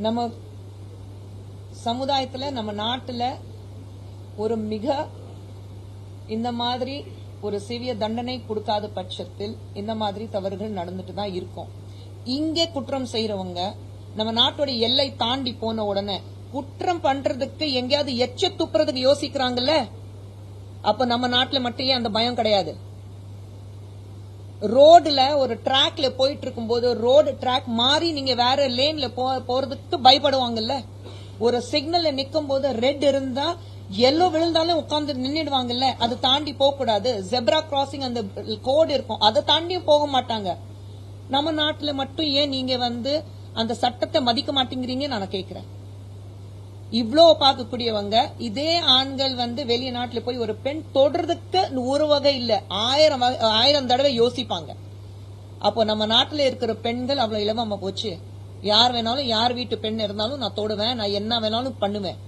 நம்ம சமுதாயத்துல நம்ம நாட்டுல ஒரு மிக இந்த மாதிரி ஒரு சிவிய தண்டனை கொடுக்காத பட்சத்தில் இந்த மாதிரி தவறுகள் நடந்துட்டு தான் இருக்கும். இங்கே குற்றம் செய்யறவங்க நம்ம நாட்டோட எல்லை தாண்டி போன உடனே குற்றம் பண்றதுக்கு எங்கேயாவது எச்ச துப்புறதுக்கு யோசிக்கிறாங்கல்ல, அப்ப நம்ம நாட்டுல மட்டும் அந்த பயம் கிடையாது. ரோடுல ஒரு டிராக்ல போயிட்டு இருக்கும் போது ரோடு டிராக் மாறி நீங்க வேற லேன்ல போறதுக்கு பயப்படுவாங்கல்ல. ஒரு சிக்னல்ல நிக்கும் போது ரெட் இருந்தா எல்லோ விழுந்தாலும் உட்கார்ந்து நின்னுடுவாங்கல்ல, அது தாண்டி போக கூடாது. ஜெப்ரா கிராசிங் அந்த கோடு இருக்கும், அதை தாண்டியும் போக மாட்டாங்க. நம்ம நாட்டுல மட்டும் ஏன் நீங்க அந்த சட்டத்தை மதிக்க மாட்டேங்கிறீங்க நான் கேக்குறேன். இவ்ளோ பார்க்கக்கூடியவங்க இதே ஆண்கள் வெளிநாட்டுல போய் ஒரு பெண் தொடர்றதுக்கு ஒரு வகை இல்ல, ஆயிரம் தடவை யோசிப்பாங்க. அப்போ நம்ம நாட்டுல இருக்கிற பெண்கள் அவ்வளவு இலவமா போச்சு. யார் வேணாலும் யார் வீட்டு பெண் இருந்தாலும் நான் தொடுவேன், நான் என்ன வேணாலும் பண்ணுவேன்.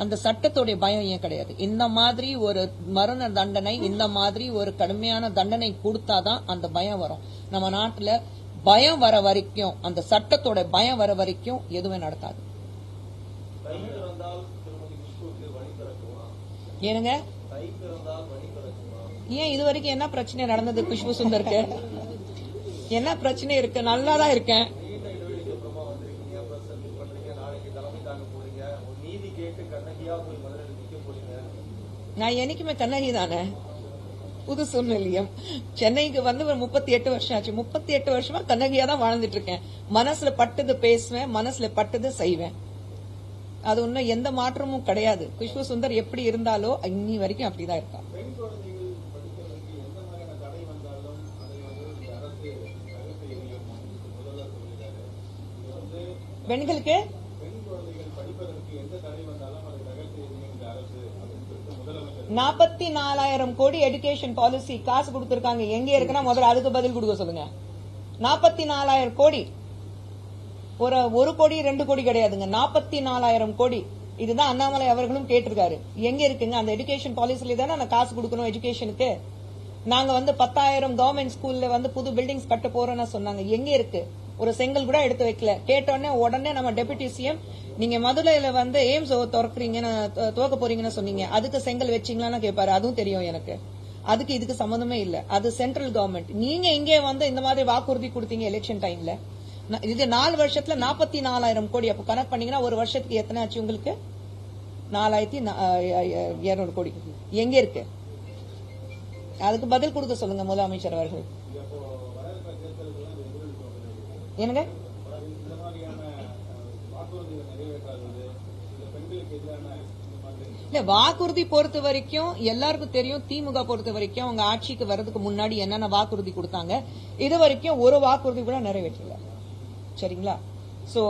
அந்த சட்டத்தோடைய பயம் ஏன் கிடையாது? இந்த மாதிரி ஒரு மரண தண்டனை, இந்த மாதிரி ஒரு கடுமையான தண்டனை கொடுத்தாதான் அந்த பயம் வரும். நம்ம நாட்டுல பயம் வர வரைக்கும், அந்த சட்டத்தோட பயம் வர வரைக்கும் எதுவுமே நடக்காது. ஏனுங்க, ஏன் இது வரைக்கும் என்ன பிரச்சனை நடந்தது? குஷ்பு சுந்தருக்கு என்ன பிரச்சனை இருக்கு? நல்லாதான் இருக்கேன். நான் என்னைக்குமே கண்ணகி தானே. புது சூழ்நிலையம் சென்னைக்கு ஒரு 38 வருஷம் ஆச்சு. 38 வருஷமா கண்ணகியா தான் வாழ்ந்துட்டு இருக்கேன். மனசுல பட்டது பேசுவேன், மனசுல பட்டது செய்வேன். அது ஒன்னும் எந்த மாற்றமும் கிடையாது. குஷ்பு சுந்தர் எப்படி இருந்தாலோ இன்னி வரைக்கும் அப்படிதான் இருக்கா. பெண்களுக்கு 44,000 கோடி எடுகேஷன் பாலிசி காசு கொடுத்திருக்காங்க. எங்க இருக்குன்னா முதல்ல அதுக்கு பதில் கொடுக்க சொல்லுங்க. 44,000 கோடி, ஒரு கோடி 2 கோடி கிடையாதுங்க, 44,000 கோடி. இதுதான் அண்ணாமலை அவர்களும் கேட்டிருக்காரு. எங்க இருக்குங்க அந்த எடுகேஷன் பாலிசில தானே நான் காசு கொடுக்கணும் எஜுகேஷனுக்கு. நாங்க 10,000 கவர்மெண்ட் ஸ்கூல்ல புது பில்டிங்ஸ் கட்ட போறோம்னு சொன்னாங்க. எங்க இருக்கு? ஒரு செங்கல் கூட எடுத்து வைக்கல. கேட்டோடனே உடனே நம்ம டெபுட்டி சிஎம், நீங்க மதுரையில எய்ம்ஸ் துவக்க போறீங்கன்னு சொன்னீங்க, அதுக்கு செங்கல் வச்சீங்களான்னு கேட்பாரு. அதுவும் தெரியும் எனக்கு. அதுக்கு இதுக்கு சம்பந்தமே இல்ல, அது சென்ட்ரல் கவர்மெண்ட். நீங்க இங்கே இந்த மாதிரி வாக்குறுதி கொடுத்தீங்க எலெக்ஷன் டைம்ல. இது 4 வருஷத்துல 44,000 கோடி. அப்ப கணக்கு பண்ணீங்கன்னா ஒரு வருஷத்துக்கு எத்தனை ஆச்சு உங்களுக்கு? 4,200 கோடி. எங்க இருக்கு? அதுக்கு பதில் கொடுக்க சொல்லுங்க முதலமைச்சர் அவர்கள். என்னங்க, இல்ல வாக்குறுதி பொறுத்த வரைக்கும் எல்லாருக்கும் தெரியும். திமுக பொறுத்த வரைக்கும் அவங்க ஆட்சிக்கு வர்றதுக்கு முன்னாடி என்னென்ன வாக்குறுதி கொடுத்தாங்க, இது வரைக்கும் ஒரு வாக்குறுதி கூட நிறைவேற்றல. சரிங்களா? சோ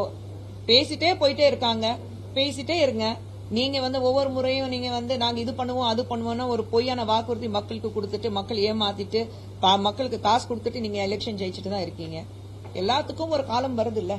பேசிட்டே போயிட்டே இருக்காங்க, பேசிட்டே இருங்க. நீங்க ஒவ்வொரு முறையும் நீங்க நாங்க இது பண்ணுவோம் அது பண்ணுவோம்னா ஒரு பொய்யான வாக்குறுதி மக்களுக்கு கொடுத்துட்டு மக்கள் ஏமாத்திட்டு மக்களுக்கு காசு கொடுத்துட்டு நீங்க எலெக்ஷன் ஜெயிச்சுட்டு தான் இருக்கீங்க. எல்லாத்துக்கும் ஒரு காலம் வருது இல்ல.